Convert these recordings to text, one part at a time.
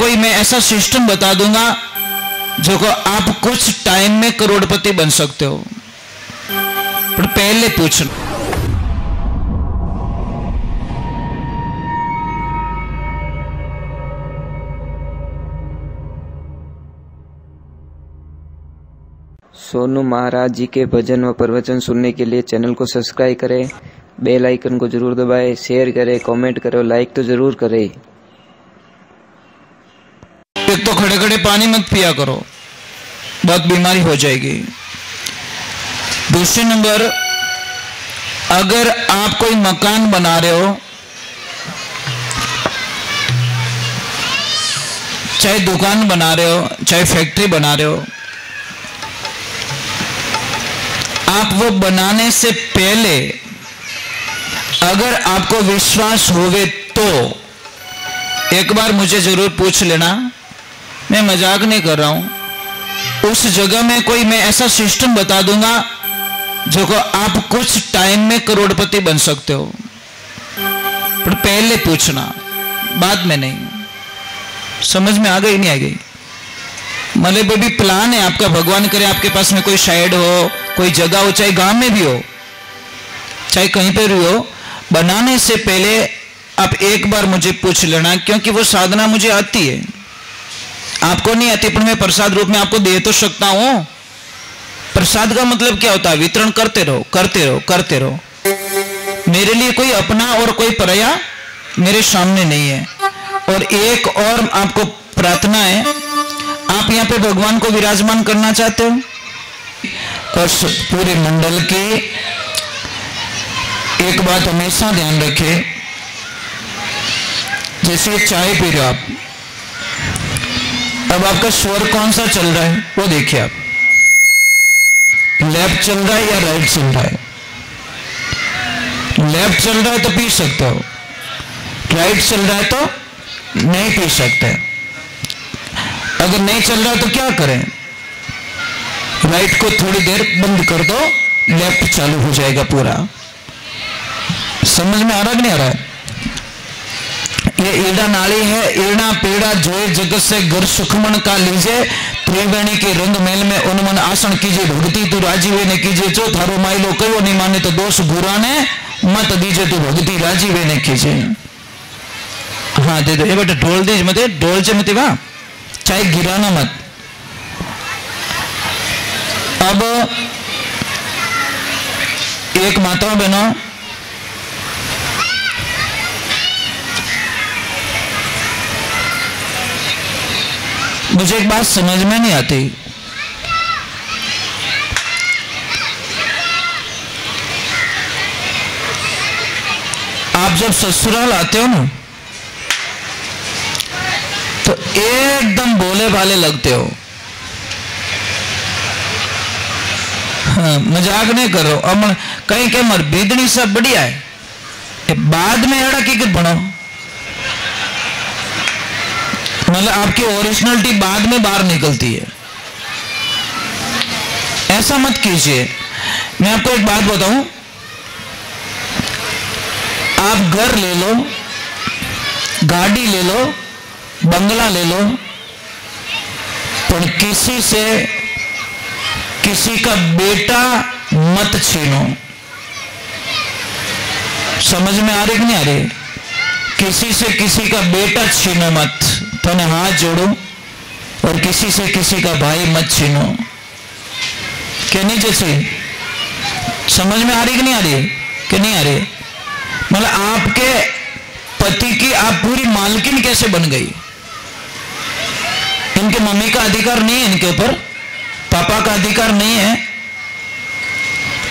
कोई मैं ऐसा सिस्टम बता दूंगा जो को आप कुछ टाइम में करोड़पति बन सकते हो, पर पहले पूछना। सोनू महाराज जी के भजन व प्रवचन सुनने के लिए चैनल को सब्सक्राइब करें, बेल आइकन को जरूर दबाएं, शेयर करें, कमेंट करें, लाइक तो जरूर करें। एक तो खड़े खड़े पानी मत पिया करो, बहुत बीमारी हो जाएगी। दूसरे नंबर, अगर आप कोई मकान बना रहे हो, चाहे दुकान बना रहे हो, चाहे फैक्ट्री बना रहे हो, आप वो बनाने से पहले अगर आपको विश्वास होवे तो एक बार मुझे जरूर पूछ लेना। मैं मजाक नहीं कर रहा हूं। उस जगह में कोई मैं ऐसा सिस्टम बता दूंगा जो को आप कुछ टाइम में करोड़पति बन सकते हो, पर पहले पूछना, बाद में नहीं। समझ में आ गई नहीं आ गई? मतलब भी प्लान है आपका, भगवान करे आपके पास में कोई शायद हो, कोई जगह हो, चाहे गांव में भी हो, चाहे कहीं पर भी हो, बनाने से पहले आप एक बार मुझे पूछ लेना, क्योंकि वो साधना मुझे आती है, आपको नहीं आती, पर मैं प्रसाद रूप में आपको दे तो सकता हूं। प्रसाद का मतलब क्या होता है? वितरण करते रहो करते रहो करते रहो। मेरे लिए कोई अपना और कोई पराया मेरे सामने नहीं है। और एक और आपको प्रार्थना है, आप यहाँ पे भगवान को विराजमान करना चाहते हो, और पूरे मंडल की एक बात हमेशा ध्यान रखें, जैसे चाय पी रहे हो आप, अब आपका स्वर कौन सा चल रहा है वो देखिए आप, लेफ्ट चल रहा है या राइट चल रहा है? लेफ्ट चल रहा है तो पी सकते हो, राइट चल रहा है तो नहीं पी सकते। अगर नहीं चल रहा है तो क्या करें? राइट को थोड़ी देर बंद कर दो, लेफ्ट चालू हो जाएगा पूरा। समझ में आ रहा कि नहीं आ रहा है? ये ईड़ा नाली है, ईड़ा पीड़ा जोए जगत से घर सुखमन का लीजे, त्रिवेणी के रंग मेल में उन्मन आसन कीजिए, भक्ति तू राजीवे ने कीजिए, जो थारो माइलो कहो नहीं माने तो दोष बुरा ने मत दीजिए, तू भक्ति राजीवे ने कीजिए। हाँ दे दो ये बेटा, ढोल दीज मत, ढोल से मत वाह, चाहे गिराना मत। अब एक माता बहनों, मुझे एक बात समझ में नहीं आती, आप जब ससुराल आते हो ना तो एकदम भोले भाले लगते हो। हाँ, मजाक नहीं कर रहा हूं। अब कहीं के मर बीदनी सब बढ़िया है, बाद में एड़ा की बनो, मतलब आपकी ओरिजिनलिटी बाद में बाहर निकलती है। ऐसा मत कीजिए। मैं आपको एक बात बताऊं, आप घर ले लो, गाड़ी ले लो, बंगला ले लो, पर किसी से किसी का बेटा मत छीनो। समझ में आ रही कि नहीं आ रही? किसी से किसी का बेटा छीनो मत, तो ने हाथ जोड़ो, और किसी से किसी का भाई मत छीनो। क्या नहीं जैसे? समझ में आ रही कि नहीं आ रही? कि नहीं आ रही? मतलब आपके पति की आप पूरी मालकिन कैसे बन गई? इनके मम्मी का अधिकार नहीं है इनके ऊपर, पापा का अधिकार नहीं है,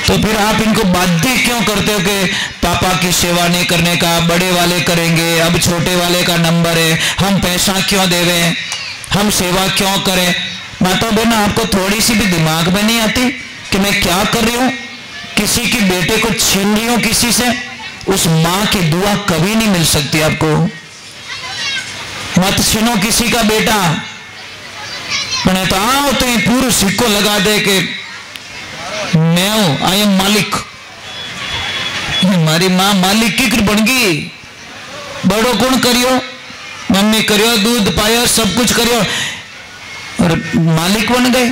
तो फिर आप इनको बाध्य क्यों करते हो कि पापा की सेवा नहीं करने का, बड़े वाले करेंगे, अब छोटे वाले का नंबर है, हम पैसा क्यों देवे, हम सेवा क्यों करें? माता बहन, आपको थोड़ी सी भी दिमाग में नहीं आती कि मैं क्या कर रही हूं? किसी की बेटे को छीन रही हूं किसी से, उस मां की दुआ कभी नहीं मिल सकती आपको। मत छीनो किसी का बेटा। मैंने तो आओ तो पूरा सिक्को लगा दे के मैं हूं, आई एम मालिक। हमारी मां मालिक की बन गई, बड़ो कौन करियो? मम्मी करियो, दूध पायो, सब कुछ करियो, और मालिक बन गए।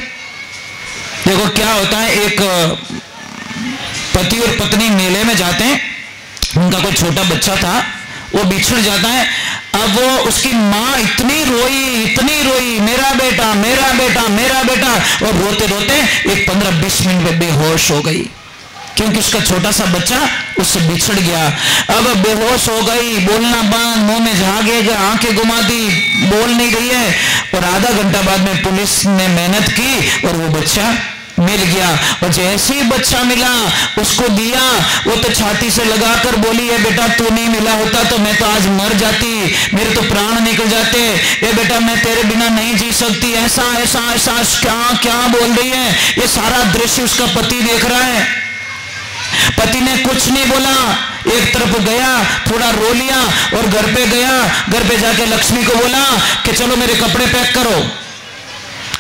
देखो क्या होता है, एक पति और पत्नी मेले में जाते हैं, उनका कोई छोटा बच्चा था, वो बिछड़ जाता है। अब वो उसकी माँ इतनी रोई, मेरा बेटा मेरा बेटा मेरा बेटा, और रोते रोते एक 15-20 मिनट में बेहोश हो गई, क्योंकि उसका छोटा सा बच्चा उससे बिछड़ गया। अब बेहोश हो गई, बोलना बंद, मुंह में झागेगा, आंखें घुमा दी, बोल नहीं रही है। और आधा घंटा बाद में पुलिस ने मेहनत की और वो बच्चा मिल गया। और जैसे ही बच्चा मिला उसको दिया, वो तो छाती से लगाकर बोली, है बेटा तू नहीं मिला होता तो मैं तो आज मर जाती, मेरे तो प्राण निकल जाते, ये बेटा मैं तेरे बिना नहीं जी सकती, ऐसा ऐसा ऐसा क्या क्या बोल रही है। ये सारा दृश्य उसका पति देख रहा है। पति ने कुछ नहीं बोला, एक तरफ गया, थोड़ा रो लिया और घर पे गया। घर पे जाके लक्ष्मी को बोला कि चलो मेरे कपड़े पैक करो।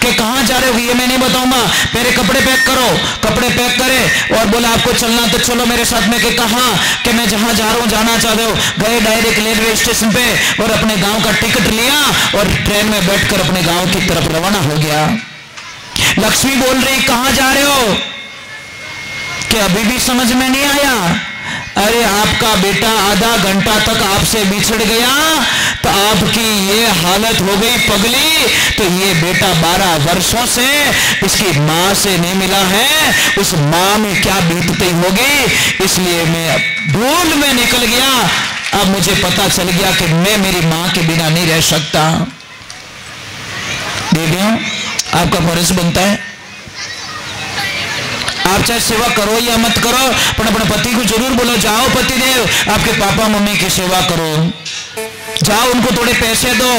कि कहां जा रहे हो, ये मैं नहीं बताऊंगा, मेरे कपड़े पैक करो। कपड़े पैक करे और बोला आपको चलना तो चलो मेरे साथ में। कि कहां, कि मैं जहां जा रहा हूं जाना चाहते हो। गए डायरेक्ट रेलवे स्टेशन पे और अपने गांव का टिकट लिया और ट्रेन में बैठकर अपने गांव की तरफ रवाना हो गया। लक्ष्मी बोल रही कहां जा रहे हो, कि अभी भी समझ में नहीं आया। अरे आपका बेटा आधा घंटा तक आपसे बिछड़ गया तो आपकी ये हालत हो गई पगली, तो ये बेटा 12 वर्षों से इसकी मां से नहीं मिला है, उस मां में क्या बीतती होगी, इसलिए मैं भूल में निकल गया। अब मुझे पता चल गया कि मैं मेरी मां के बिना नहीं रह सकता। बेटियों, आपका फर्ज बनता है, आप चाहे सेवा करो या मत करो, पर अपने पति को जरूर बोलो, जाओ पतिदेव आपके पापा मम्मी की सेवा करो, जाओ उनको थोड़े पैसे दो।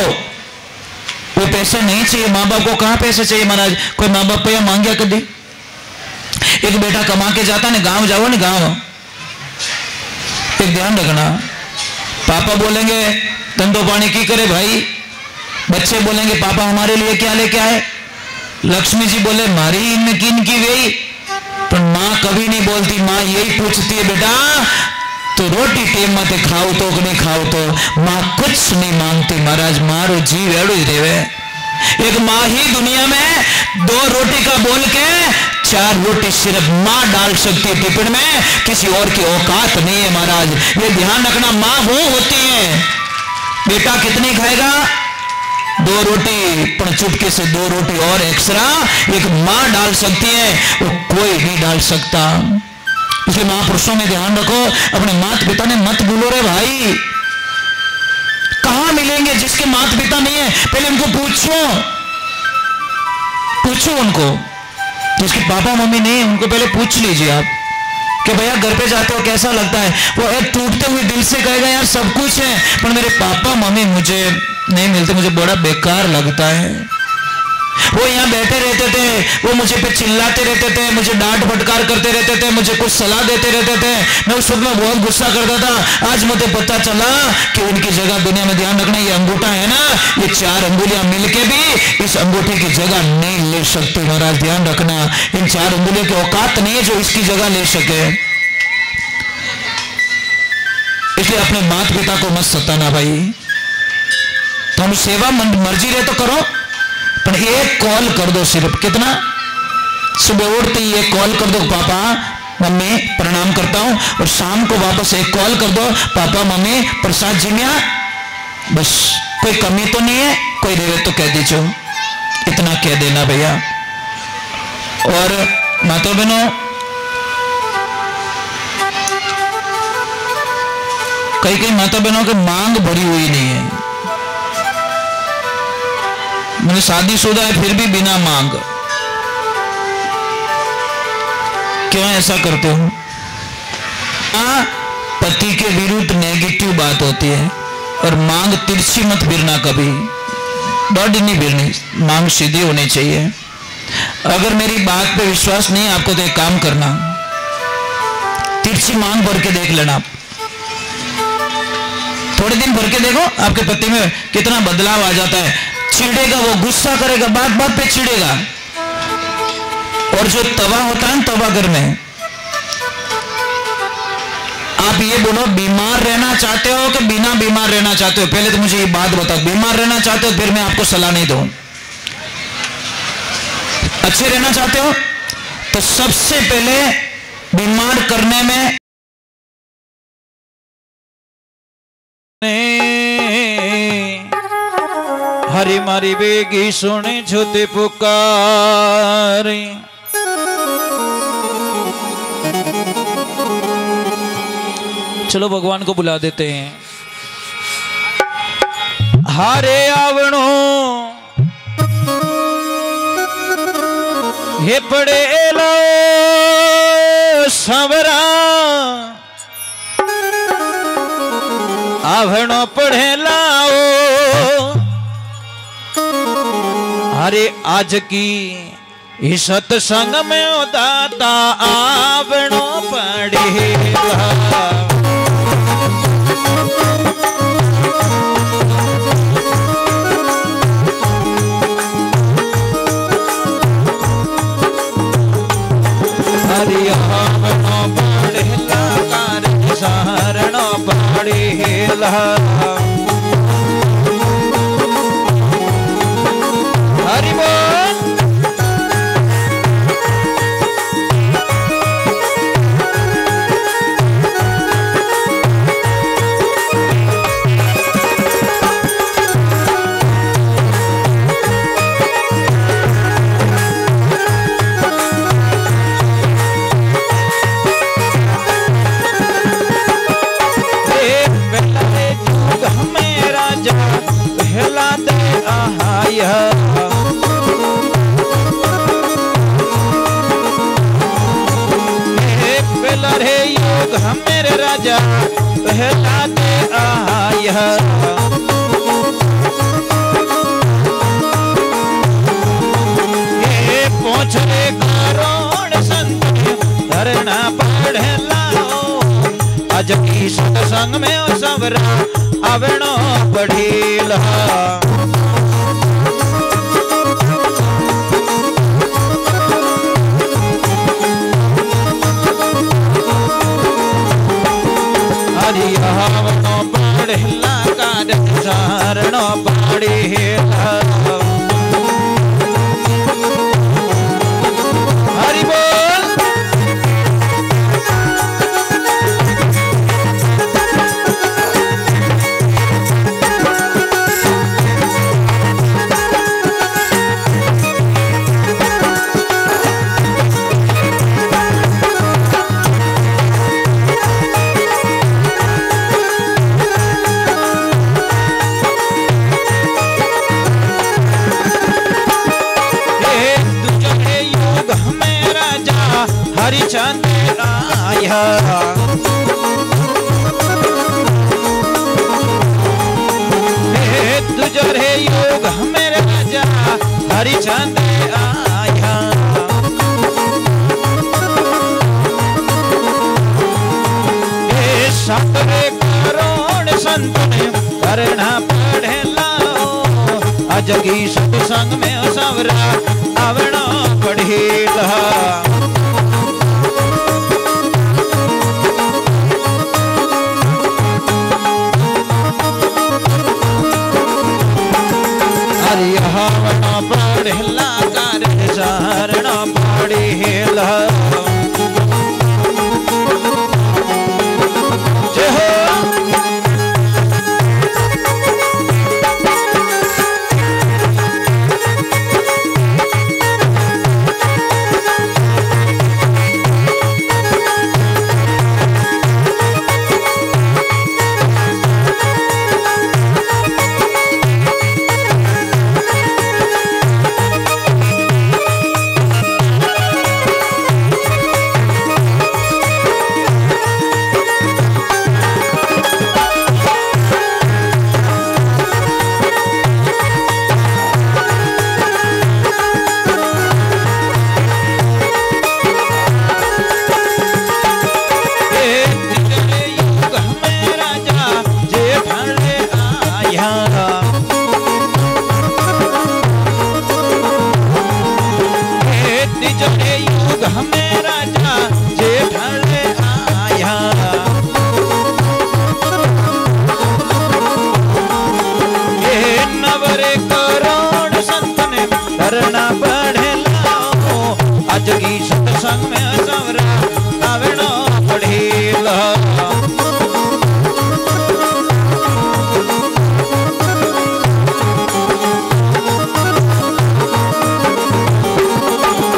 वो पैसे नहीं चाहिए, माँ बाप को कहाँ पैसे चाहिए महाराज, कोई माँ बाप पे मांग गया कभी। एक बेटा कमा के जाता ना, गांव जाओ ना, गांव एक ध्यान रखना, पापा बोलेंगे धंधो पानी की करे भाई, बच्चे बोलेंगे पापा हमारे लिए क्या लेके आए, लक्ष्मी जी बोले मारी इनमें किन की गई, पर मां कभी नहीं बोलती, मां यही पूछती है बेटा तो रोटी टेम मत खाओ तो कि नहीं खाओ तो। मां कुछ नहीं मांगती महाराज, मारो जीव एड़ो ही रेवे। एक मां ही दुनिया में 2 रोटी का बोल के 4 रोटी सिर्फ मां डाल सकती है टिफिन में, किसी और की औकात नहीं है महाराज, ये ध्यान रखना। मां वो होती है, बेटा कितनी खाएगा 2 रोटी, पर चुटके से 2 रोटी और एक्स्ट्रा एक मां डाल सकती है, वो कोई नहीं डाल सकता। इसलिए महापुरुषों में ध्यान रखो, अपने माता पिता ने मत भूलो रे भाई। कहां मिलेंगे जिसके माता पिता नहीं है, पहले उनको पूछो उनको, जिसके पापा मम्मी नहीं है उनको पहले पूछ लीजिए आप कि भैया घर पे जाते हो कैसा लगता है। वो एक टूटते हुए दिल से कहेगा यार सब कुछ है, पर मेरे पापा मम्मी मुझे नहीं मिलते, मुझे बड़ा बेकार लगता है। वो यहाँ बैठे रहते थे, वो मुझे पे चिल्लाते रहते थे, मुझे डांट फटकार करते रहते थे, मुझे कुछ सलाह देते रहते थे, मैं उस वक्त में बहुत गुस्सा करता था। आज मुझे पता चला कि उनकी जगह दुनिया में ध्यान रखना, ये अंगूठा है ना, ये 4 अंगुलियां मिलके भी इस अंगूठे की जगह नहीं ले सकती महाराज, ध्यान रखना। इन 4 अंगुलियों की औकात नहीं है जो इसकी जगह ले सके। इसलिए अपने माता पिता को मत सताना भाई, तुम सेवा मर्जी रहे तो करो, पर एक कॉल कर दो सिर्फ। कितना, सुबह उठते ही एक कॉल कर दो, पापा मम्मी प्रणाम करता हूं, और शाम को वापस एक कॉल कर दो, पापा मम्मी प्रसाद जी में, बस कोई कमी तो नहीं है, कोई देवे तो कह दीजिए, इतना कह देना भैया। और माता बहनों, कई माता बहनों की मांग भरी हुई नहीं है, मैंने शादीशुदा है फिर भी बिना मांग, क्यों ऐसा करते हो? पति के विरुद्ध नेगेटिव बात होती है, और मांग तिरछी मत गिरना कभी, बॉडी नहीं गिरनी, मांग सीधी होनी चाहिए। अगर मेरी बात पे विश्वास नहीं आपको तो एक काम करना, तिरछी मांग भर के देख लेना, थोड़े दिन भर के देखो आपके पति में कितना बदलाव आ जाता है। चिढ़ेगा वो, गुस्सा करेगा, बात बात पे चिढ़ेगा, और जो तवा होता है तवा घर में, आप ये बोलो, बीमार रहना चाहते हो कि बिना बीमार रहना चाहते हो? पहले तो मुझे ये बात बताओ, बीमार रहना चाहते हो फिर मैं आपको सलाह नहीं दूं। अच्छे रहना चाहते हो तो सबसे पहले बीमार करने में हरि मारी बेगी सुने छुते पुकारी। चलो भगवान को बुला देते हैं। हारे आवणो हे पड़े लो सवरा, आवणो पढ़े लाओ। अरे आज की इस सत्संग में ओ दाता आवणो पढ़ेला। हरि आवणो पढ़ेला कार सारणो पढ़ेला। हरि बोल। मेरे राजा पहला दे आया। ये पोछरे करोड़ संत धरना पढ़ लाओ। आज की सत्संग में ओ सबरा आवणो पढ़ेला। हरि आवणो पढ़ेला कार सारणो पढ़ेला। हरि बोल। हरिचंद आया। तुझरे योग मेरे राजा हरिचंद आया। सतरे करोड़ संत ने करना पढ़े लाओ। आज की सत्संग में सवरा आवणो पढ़ेला। हरि आवणो पढ़ेला कार सारणो पढ़ेला। जय हो। आज की सत्संग में सवरा आवनो पढ़ेला।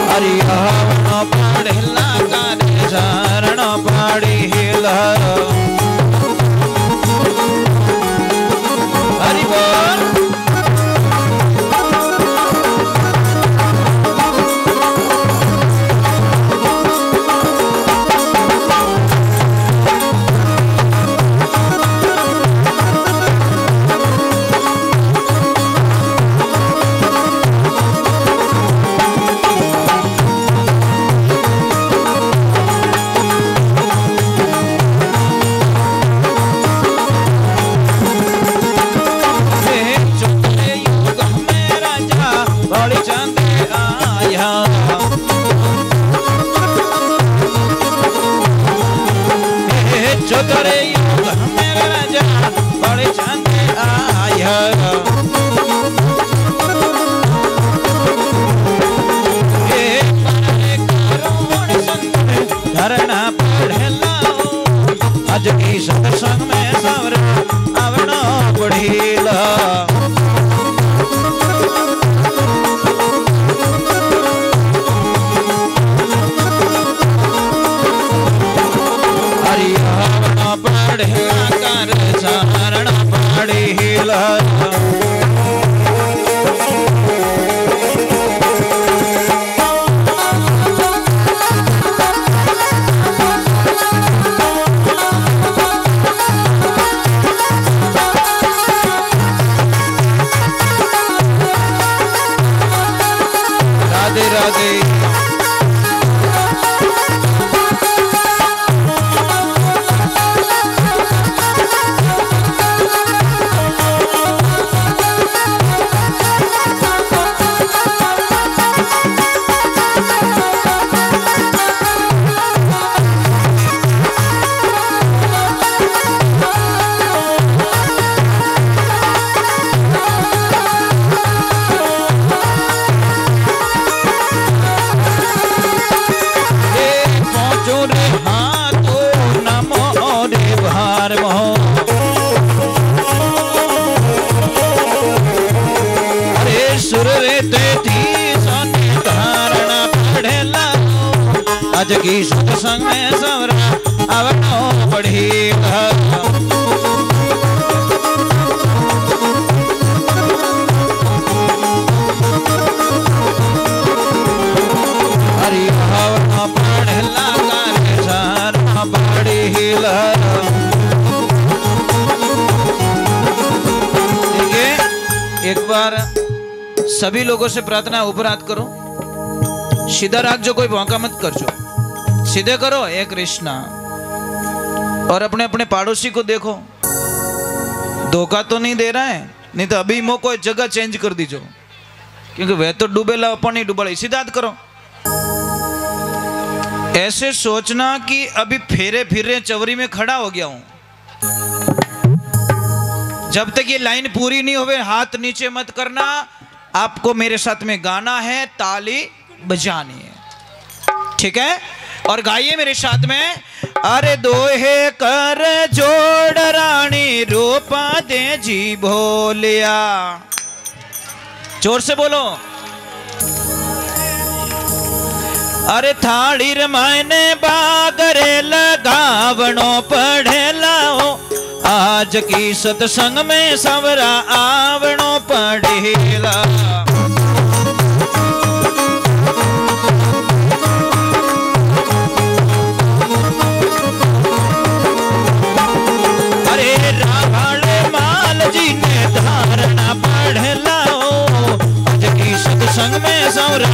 हरि आवनो पढ़ेला काने शरण पढ़ेला। हरि बोल। चौधरे युग मेरा राजा बड़े चंद आया। धरना पढ़ेला आज की सत्संग में सवरा आवनो पढ़ेला। हरि आवनो पढ़ेला कर शरण पढ़ेला। राधे राधे। आज की सत्संग में सवरा आवनो पढ़ेला। हरि आवनो पढ़ेला काने शरण पढ़ेला। देखिए एक बार सभी लोगों से प्रार्थना ऊपर हाथ करो, सीधा रख जो, कोई भौंका मत कर जो, सीधे करो। हे कृष्णा। और अपने अपने पड़ोसी को देखो, धोखा तो नहीं दे रहा है, नहीं तो अभी मो कोई जगह चेंज कर दीजो, क्योंकि वह तो डूबेला अपन नहीं डूबा। सीधा हाथ करो। ऐसे सोचना कि अभी फेरे फिर रहे चवरी में खड़ा हो गया हूं। जब तक ये लाइन पूरी नहीं होवे हाथ नीचे मत करना। आपको मेरे साथ में गाना है, ताली बजानी है, ठीक है? और गाइए मेरे साथ में। अरे दोहे कर जोड़ रानी रूपा दे जी भोलिया। जोर से बोलो। अरे थाली रमायने बागरे लगावनो पढ़ेलाओ। आज की सत्संग में सवरा आवनो पढ़ेला। धारणा पढ़ लाओ। आज की सत्संग में सवरा